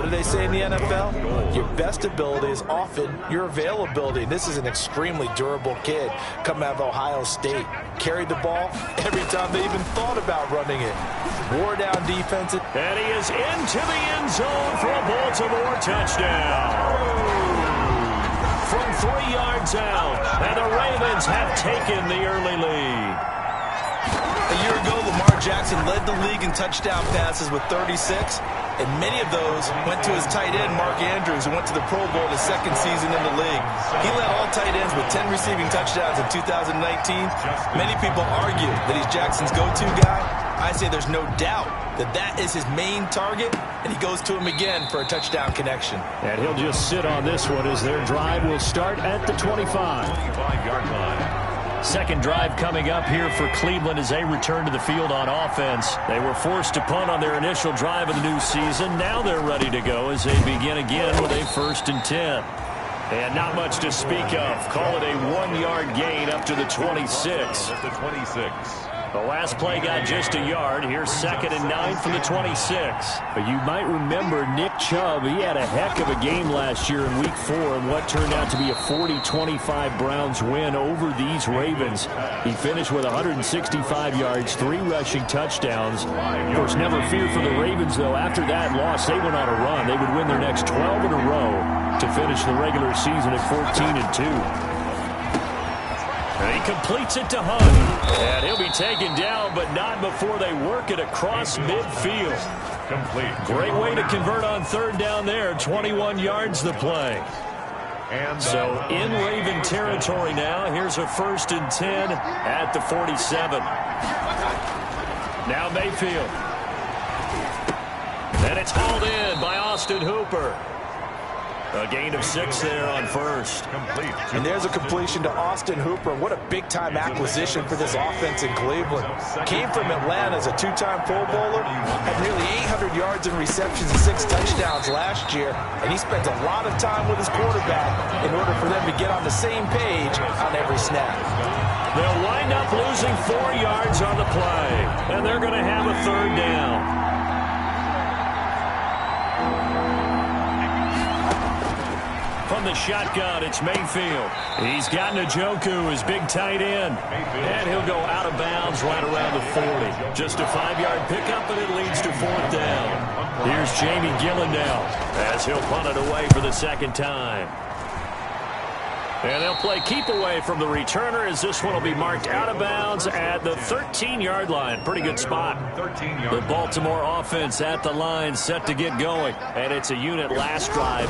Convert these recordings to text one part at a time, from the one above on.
What do they say in the NFL? Your best ability is often your availability. This is an extremely durable kid coming out of Ohio State. Carried the ball every time they even thought about running it. Wore down defense. And he is into the end zone for a Baltimore touchdown. From 3 yards out, and the Ravens have taken the early lead. A year ago, Lamar Jackson led the league in touchdown passes with 36, and many of those went to his tight end, Mark Andrews, who went to the Pro Bowl his second season in the league. He led all tight ends with 10 receiving touchdowns in 2019. Many people argue that he's Jackson's go-to guy. I say there's no doubt that that is his main target, and he goes to him again for a touchdown connection. And he'll just sit on this one as their drive will start at the 25-yard line. Second drive coming up here for Cleveland as they return to the field on offense. They were forced to punt on their initial drive of the new season. Now they're ready to go as they begin again with a 1st and 10. And not much to speak of. Call it a 1-yard gain up to the 26. At the 26. The last play got just a yard. Here's 2nd and 9 from the 26. But you might remember Nick Chubb. He had a heck of a game last year in Week 4 in what turned out to be a 40-25 Browns win over these Ravens. He finished with 165 yards, 3 rushing touchdowns. Of course, never fear for the Ravens, though. After that loss, they went on a run. They would win their next 12 in a row to finish the regular season at 14 and 2. And he completes it to Hunt. And he'll be taken down, but not before they work it across midfield. Complete. Great way to convert on 3rd down there. 21 yards the play. And so in Raven territory now. Here's a 1st and 10 at the 47. Now Mayfield. And it's hauled in by Austin Hooper. A gain of 6 there on 1st. Complete. And there's a completion to Austin Hooper. What a big-time acquisition for this offense in Cleveland. Came from Atlanta as a 2-time Pro Bowler. Had nearly 800 yards in receptions and 6 touchdowns last year. And he spent a lot of time with his quarterback in order for them to get on the same page on every snap. They'll wind up losing 4 yards on the play. And they're going to have a 3rd down. From the shotgun, it's Mayfield. He's got Njoku, his big tight end. And he'll go out of bounds right around the 40. Just a 5-yard pickup, and it leads to 4th down. Here's Jamie Gillen now as he'll punt it away for the 2nd time. And they'll play keep away from the returner as this one will be marked out of bounds at the 13-yard line. Pretty good spot. The Baltimore offense at the line set to get going. And it's a unit last drive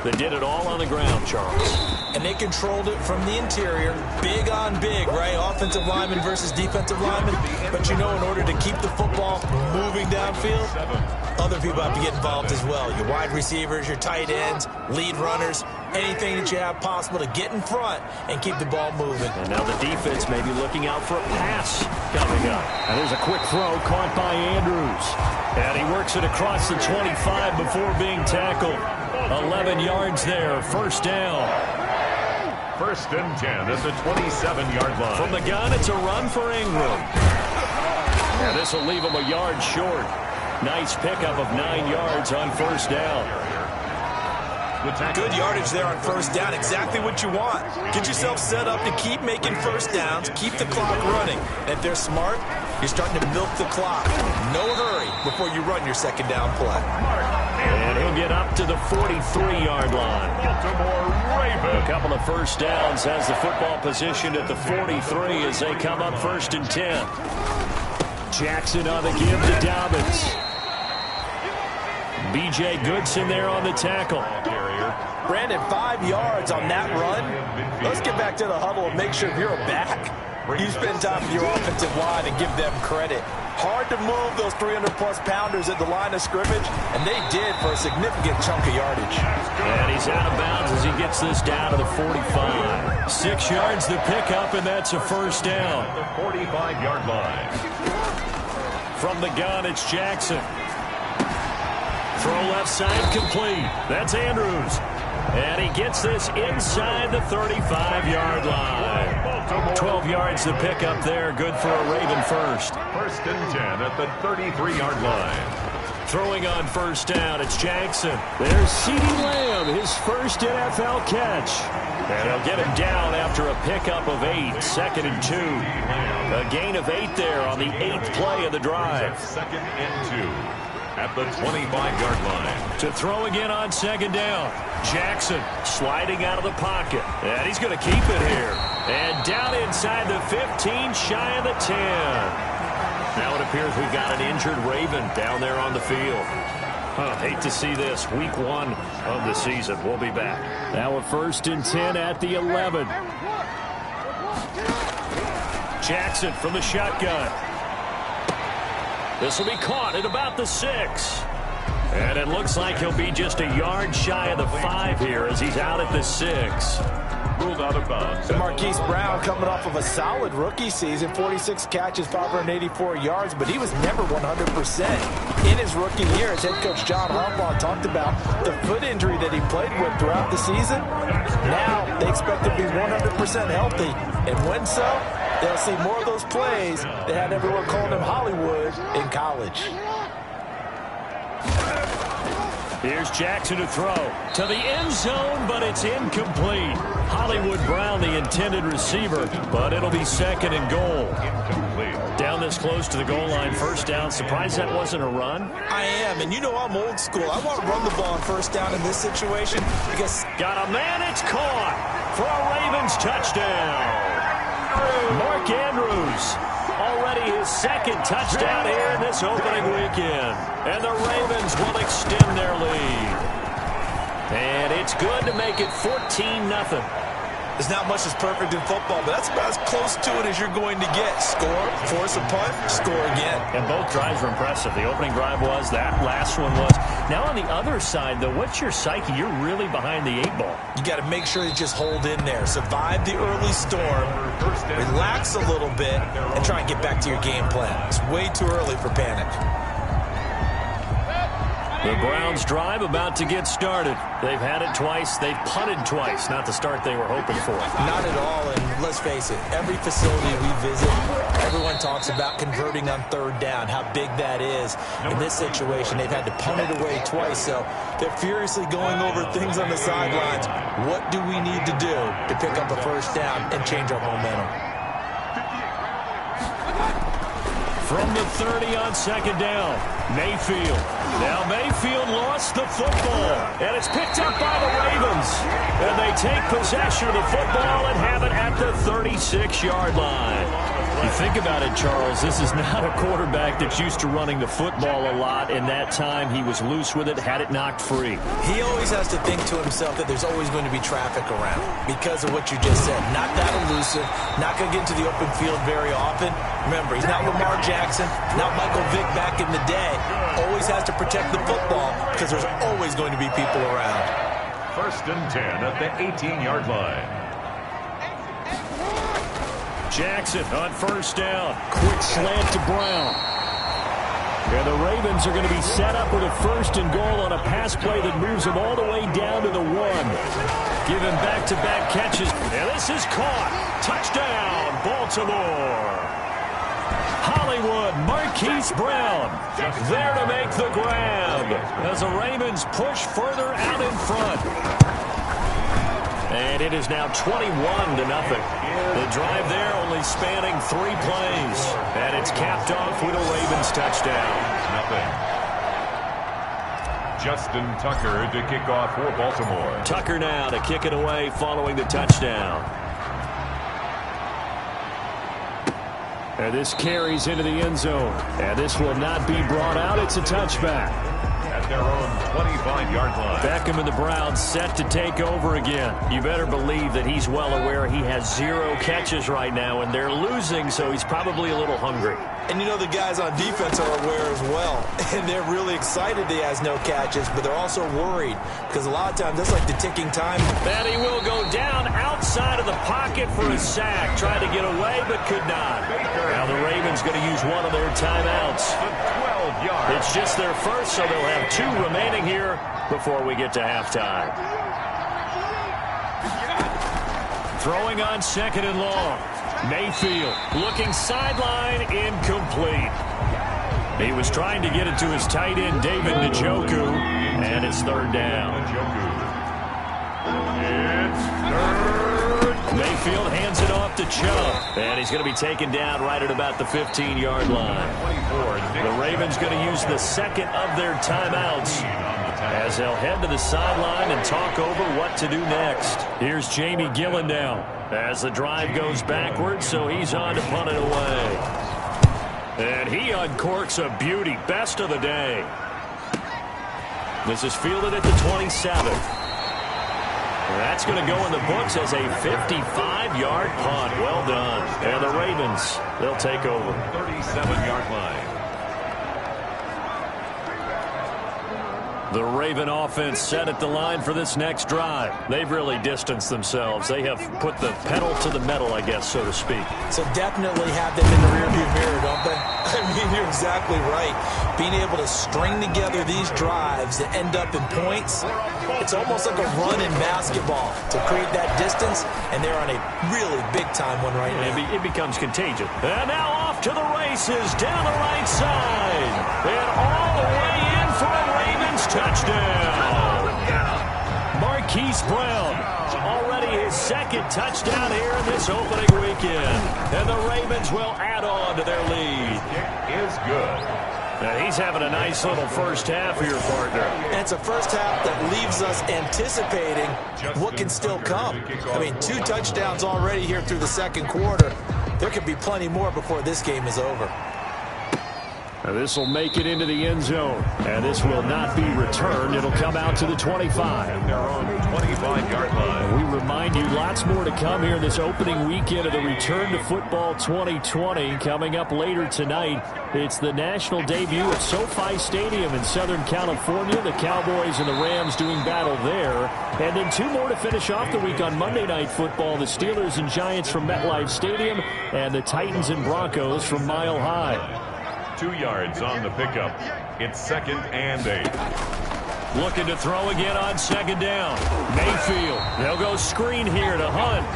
that did it all on the ground, Charles. And they controlled it from the interior. Big on big, right? Offensive lineman versus defensive lineman. But you know, in order to keep the football moving downfield, other people have to get involved as well. Your wide receivers, your tight ends, lead runners, anything that you have possible to get in front and keep the ball moving. And now the defense may be looking out for a pass coming up. And there's a quick throw caught by Andrews. And he works it across the 25 before being tackled. 11 yards there, 1st down. 1st and 10 at the 27-yard line. From the gun, it's a run for Ingram. And this will leave him a yard short. Nice pickup of 9 yards on 1st down. Good yardage there on 1st down. Exactly what you want. Get yourself set up to keep making 1st downs, keep the clock running. And if they're smart, you're starting to milk the clock. No hurry before you run your 2nd down play. And he'll get up to the 43-yard line. A couple of 1st downs has the football position at the 43 as they come up 1st and 10. Jackson on the give to Dobbins. B.J. Goodson there on the tackle. Brandon, 5 yards on that run. Let's get back to the huddle and make sure if you're a back, you spend time with your offensive line and give them credit. Hard to move those 300-plus pounders at the line of scrimmage, and they did for a significant chunk of yardage. And he's out of bounds as he gets this down to the 45. 6 yards the pickup, and that's a 1st down. The 45-yard line. From the gun, it's Jackson. Throw left side complete. That's Andrews. And he gets this inside the 35-yard line. 12 yards to pick up there. Good for a Raven 1st. 1st and 10 at the 33-yard line. Throwing on first down, it's Jackson. There's CeeDee Lamb, his first NFL catch. And he'll get him down after a pickup of 8, 2nd and 2. A gain of 8 there on the 8th play of the drive. 2nd and 2 at the 25-yard line. To throw again on 2nd down. Jackson sliding out of the pocket. And he's going to keep it here. And down inside the 15, shy of the 10. Now it appears we've got an injured Raven down there on the field. Hate to see this. Week 1 of the season. We'll be back. Now a 1st and 10 at the 11. Jackson from the shotgun. This will be caught at about the 6. And it looks like he'll be just a yard shy of the 5 here as he's out at the 6. Ruled out of bounds. And Marquise Brown coming off of a solid rookie season, 46 catches, 584 yards, but he was never 100%. In his rookie year, as head coach John Harbaugh talked about the foot injury that he played with throughout the season. Now they expect him to be 100% healthy. And when so, they'll see more of those plays that had everyone calling him Hollywood in college. Here's Jackson to throw to the end zone, but it's incomplete. Hollywood Brown, the intended receiver, but it'll be 2nd and goal. Incomplete. Down this close to the goal line, first down. Surprised that wasn't a run? I am, and you know I'm old school. I want to run the ball on first down in this situation because... Got a man, it's caught for a Ravens touchdown. Mark Andrews. Already his 2nd touchdown here in this opening weekend. And the Ravens will extend their lead. And it's good to make it 14-0. There's not much that's perfect in football, but that's about as close to it as you're going to get. Score, force a punt, score again. And both drives were impressive. The opening drive was, that last one was. Now on the other side, though, what's your psyche? You're really behind the 8 ball. You got to make sure you just hold in there. Survive the early storm, relax a little bit, and try and get back to your game plan. It's way too early for panic. The Browns drive about to get started. They've had it twice. They've punted twice. Not the start they were hoping for. Not at all, and let's face it, every facility we visit, everyone talks about converting on 3rd down, how big that is. In this situation, they've had to punt it away twice, so they're furiously going over things on the sidelines. What do we need to do to pick up a first down and change our momentum? From the 30 on 2nd down, Mayfield. Now Mayfield lost the football, and it's picked up by the Ravens. And they take possession of the football and have it at the 36-yard line. You think about it, Charles, this is not a quarterback that's used to running the football a lot. In that time, he was loose with it, had it knocked free. He always has to think to himself that there's always going to be traffic around because of what you just said. Not that elusive, not going to get into the open field very often. Remember, he's not Lamar Jackson, not Michael Vick back in the day. Always has to protect the football because there's always going to be people around. 1st and 10 at the 18-yard line. Jackson on first down. Quick slant to Brown. And the Ravens are going to be set up with a 1st and goal on a pass play that moves them all the way down to the 1. Given back-to-back catches. And this is caught. Touchdown, Baltimore. Hollywood, Marquise Brown, there to make the grab as the Ravens push further out in front. And it is now 21-0. The drive there only spanning 3 plays. And it's capped off with a Ravens touchdown. Nothing. Justin Tucker to kick off for Baltimore. Tucker now to kick it away following the touchdown. And this carries into the end zone. And this will not be brought out. It's a touchback. At their own 25-yard line. Beckham and the Browns set to take over again. You better believe that he's well aware he has 0 catches right now, and they're losing, so he's probably a little hungry. And you know the guys on defense are aware as well. And they're really excited he has no catches, but they're also worried because a lot of times that's like the ticking time. And he will go down outside of the pocket for a sack. Tried to get away, but could not. Now the Ravens going to use one of their timeouts. 12 yards. It's just their first, so they'll have 2 remaining here before we get to halftime. Throwing on 2nd and long. Mayfield looking sideline, incomplete. He was trying to get it to his tight end, David Njoku, and it's third down. Mayfield hands it off to Chubb, and he's going to be taken down right at about the 15-yard line. The Ravens going to use the second of their timeouts as they'll head to the sideline and talk over what to do next. Here's Jamie Gillen now as the drive goes backwards, so he's on to punt it away. And he uncorks a beauty. Best of the day. This is fielded at the 27. That's going to go in the books as a 55-yard punt. Well done. And the Ravens, they'll take over. 37-yard line. The Raven offense set at the line for this next drive. They've really distanced themselves. They have put the pedal to the metal, I guess, so to speak. So definitely have them in the rearview mirror, don't they? I mean, you're exactly right. Being able to string together these drives that end up in points, it's almost like a run in basketball to create that distance, and they're on a really big-time one right now. It becomes contagious. And now off to the races down the right side. And all the way in for a Ravens touchdown. Marquise Brown, already his second touchdown here in this opening weekend. And the Ravens will add on to their lead. Kick is good. Now he's having a nice little first half here, partner. And it's a first half that leaves us anticipating what can still come. I mean, 2 touchdowns already here through the second quarter. There could be plenty more before this game is over. This will make it into the end zone, and this will not be returned. It'll come out to the 25. Their own 25-yard line. We remind you, lots more to come here this opening weekend of the Return to Football 2020. Coming up later tonight, it's the national debut at SoFi Stadium in Southern California. The Cowboys and the Rams doing battle there. And then 2 more to finish off the week on Monday Night Football. The Steelers and Giants from MetLife Stadium, and the Titans and Broncos from Mile High. 2 yards on the pickup. It's 2nd and 8. Looking to throw again on 2nd down. Mayfield. They'll go screen here to Hunt.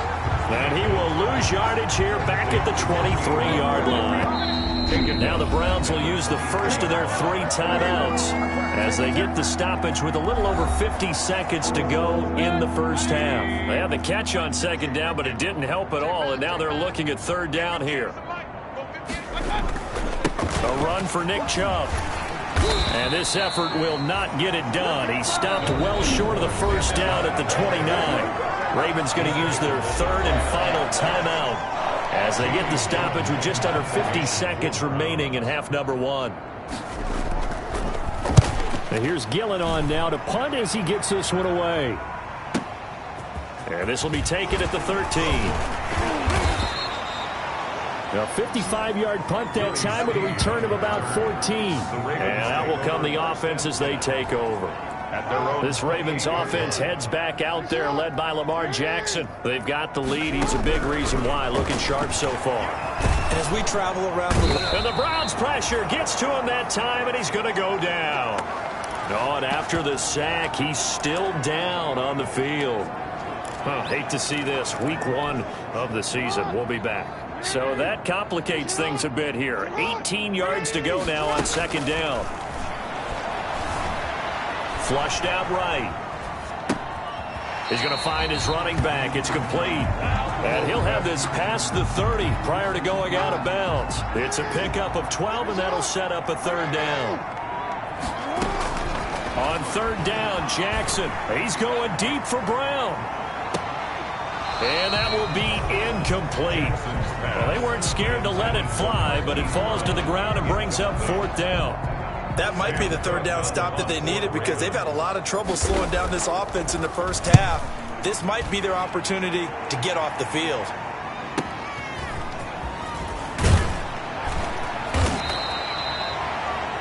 And he will lose yardage here back at the 23-yard line. Now the Browns will use the first of their 3 timeouts as they get the stoppage with a little over 50 seconds to go in the first half. They had the catch on 2nd down, but it didn't help at all, and now they're looking at 3rd down here. A run for Nick Chubb. And this effort will not get it done. He stopped well short of the first down at the 29. Ravens going to use their 3rd and final timeout as they get the stoppage with just under 50 seconds remaining in half number 1. And here's Gillen on now to punt as he gets this one away. And this will be taken at the 13. A 55-yard punt that time with a return of about 14. And out will come the offense as they take over. This Ravens offense heads back out there, led by Lamar Jackson. They've got the lead. He's a big reason why, looking sharp so far. And as we travel around the league. And the Browns pressure gets to him that time, and he's going to go down. Oh, and after the sack, he's still down on the field. Hate to see this. Week 1 of the season. We'll be back. So that complicates things a bit here. 18 yards to go now on 2nd down. Flushed out right. He's going to find his running back. It's complete. And he'll have this past the 30 prior to going out of bounds. It's a pickup of 12, and that'll set up a 3rd down. On 3rd down, Jackson. He's going deep for Brown. And that will be incomplete. Well, they weren't scared to let it fly, but it falls to the ground and brings up 4th down. That might be the 3rd down stop that they needed because they've had a lot of trouble slowing down this offense in the first half. This might be their opportunity to get off the field.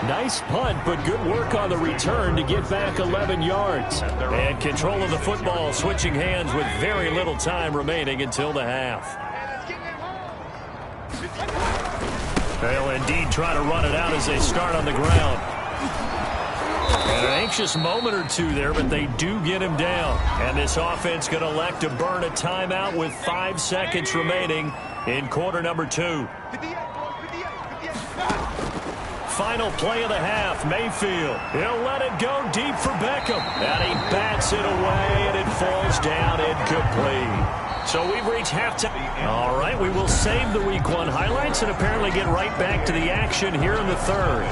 Nice punt, but good work on the return to get back 11 yards. And control of the football, switching hands with very little time remaining until the half. They'll indeed try to run it out as they start on the ground. And an anxious moment or 2 there, but they do get him down. And this offense going to elect to burn a timeout with 5 seconds remaining in quarter number 2. final play of the half. Mayfield, he'll let it go deep for Beckham. And he bats it away, and it falls down incomplete. So we've reached halftime. All right, we will save the Week 1 highlights and apparently get right back to the action here in the third.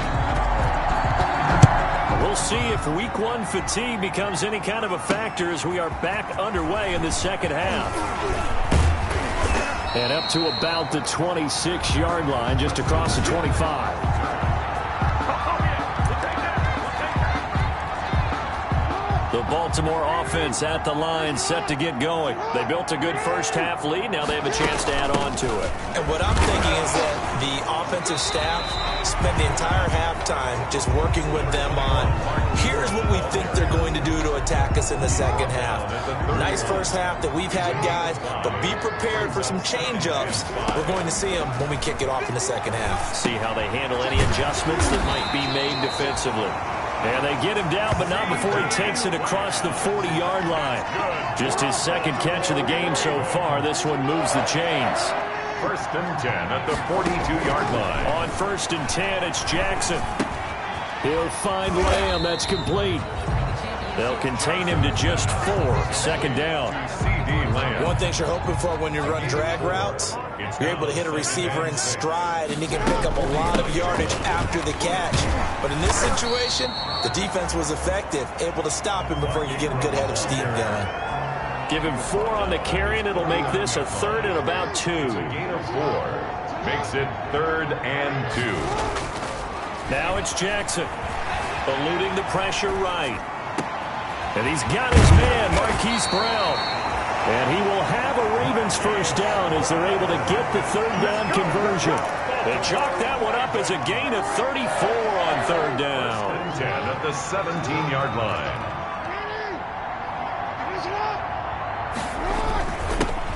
We'll see if Week 1 fatigue becomes any kind of a factor as we are back underway in the second half. And up to about the 26-yard line, just across the 25. The Baltimore offense at the line, set to get going. They built a good first-half lead. Now they have a chance to add on to it. And what I'm thinking is that the offensive staff spent the entire halftime just working with them on, here's what we think they're going to do to attack us in the second half. Nice first half that we've had, guys, but be prepared for some change-ups. We're going to see them when we kick it off in the second half. See how they handle any adjustments that might be made defensively. And they get him down, but not before he takes it across the 40-yard line. Just his second catch of the game so far. This one moves the chains. 1st and 10 at the 42-yard line. On 1st and 10, it's Jackson. He'll find Lamb. That's complete. They'll contain him to just 4. 2nd down. One thing you're hoping for when you run drag routes, you're able to hit a receiver in stride, and he can pick up a lot of yardage after the catch. But in this situation, the defense was effective, able to stop him before you get a good head of steam going. Give him 4 on the carry, and it'll make this a 3rd and about 2. It's a gain of 4. Makes it 3rd and 2. Now it's Jackson, eluding the pressure right. And he's got his man, Marquise Brown. And he will have a Ravens first down as they're able to get the 3rd down conversion. They chalk that one up as a gain of 34 on 3rd down. 10 at the 17-yard line.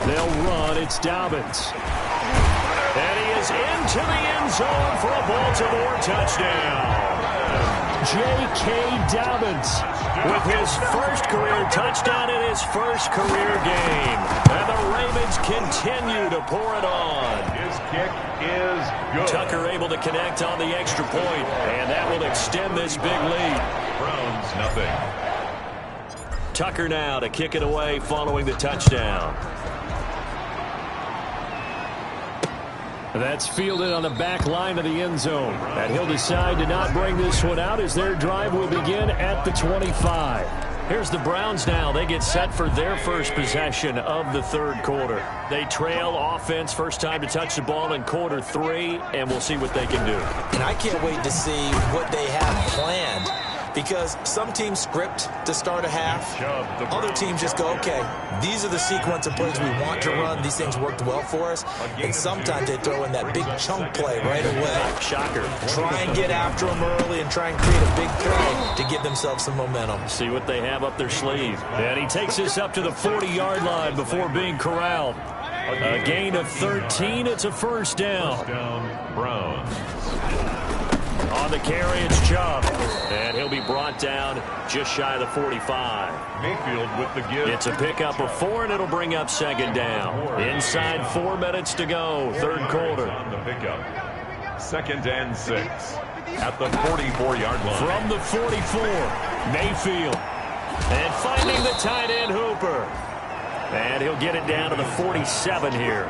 They'll run. It's Dobbins. And he is into the end zone for a Baltimore touchdown. J.K. Dobbins with his first career touchdown in his first career game. And the Ravens continue to pour it on. His kick is good. Tucker able to connect on the extra point, and that will extend this big lead. Browns nothing. Tucker now to kick it away following the touchdown. That's fielded on the back line of the end zone. And he'll decide to not bring this one out as their drive will begin at the 25. Here's the Browns now. They get set for their first possession of the 3rd quarter. They trail offense, first time to touch the ball in quarter 3, and we'll see what they can do. And I can't wait to see what they have planned, because some teams script to start a half. Other teams just go, okay, these are the sequence of plays we want to run. These things worked well for us. And sometimes they throw in that big chunk play right away. Shocker. Try and get after them early and try and create a big play to give themselves some momentum. See what they have up their sleeve. And he takes this up to the 40-yard line before being corralled. A gain of 13. It's a first down. First down, Browns. On the carry, it's Chubb. And he'll be brought down just shy of the 45. Mayfield with the give. It's a pickup of 4, and it'll bring up 2nd down. Inside 4 minutes to go, 3rd quarter. On the pickup. 2nd and 6 at the 44-yard line. From the 44, Mayfield. And finding the tight end, Hooper. And he'll get it down to the 47 here.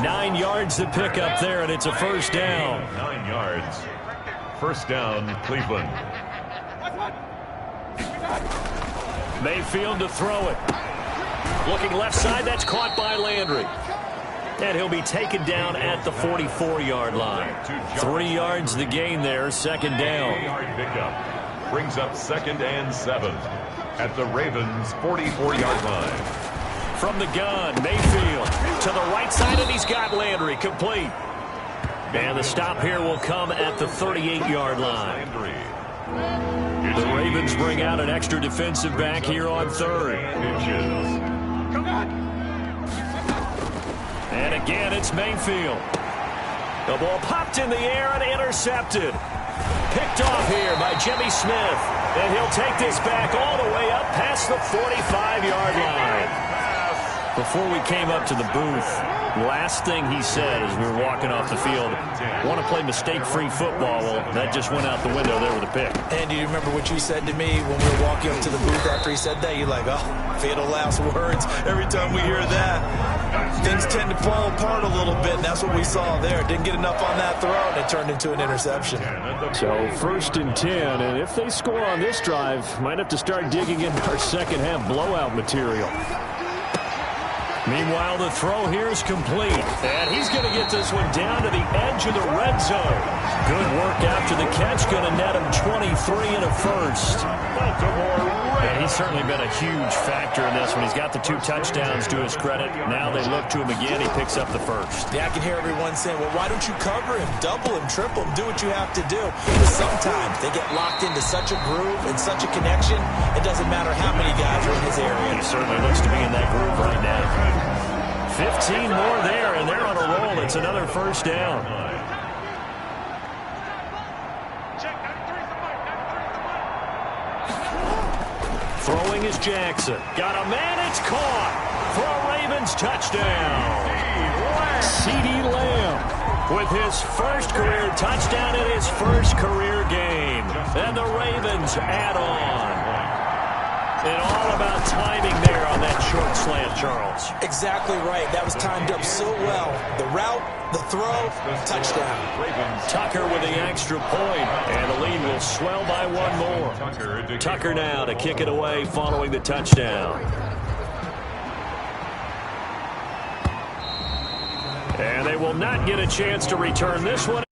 9 yards to pick up there, and it's a first down. 9 yards. First down, Cleveland. Mayfield to throw it. Looking left side, that's caught by Landry. And he'll be taken down at the 44-yard line. 3 yards the gain there, 2nd down. 3-yard pickup brings up 2nd and 7 at the Ravens' 44-yard line. From the gun, Mayfield to the right side, and he's got Landry complete. And the stop here will come at the 38-yard line. The Ravens bring out an extra defensive back here on 3rd. And again, it's Mayfield. The ball popped in the air and intercepted. Picked off here by Jimmy Smith. And he'll take this back all the way up past the 45-yard line. Before we came up to the booth, Last thing he said as we were walking off the field, want to play mistake-free football. Well, that just went out the window there with a pick. And do you remember what you said to me when we were walking up to the booth after he said that? You're like, oh, fatal last words. Every time we hear that, things tend to fall apart a little bit, and that's what we saw there. Didn't get enough on that throw, and it turned into an interception. So 1st and 10, and if they score on this drive, might have to start digging into our second-half blowout material. Meanwhile, the throw here is complete. And he's going to get this one down to the edge of the red zone. Good work after the catch. Going to net him 23 and a first. And he's certainly been a huge factor in this one. He's got the 2 touchdowns to his credit. Now they look to him again. He picks up the first. Yeah, I can hear everyone saying, well, why don't you cover him, double him, triple him, do what you have to do. But sometimes they get locked into such a groove and such a connection, it doesn't matter how many guys are in his area. He certainly looks to be in that groove right now. 15 more there, and they're on a roll. It's another first down. Throwing is Jackson. Got a man, it's caught for a Ravens touchdown. CeeDee Lamb with his first career touchdown in his first career game. And the Ravens add on. And all about timing there on that short slant, Charles. Exactly right. That was timed up so well. The route, the throw, touchdown. Tucker with the extra point, and the lead will swell by 1 more. Tucker now to kick it away following the touchdown. And they will not get a chance to return this one.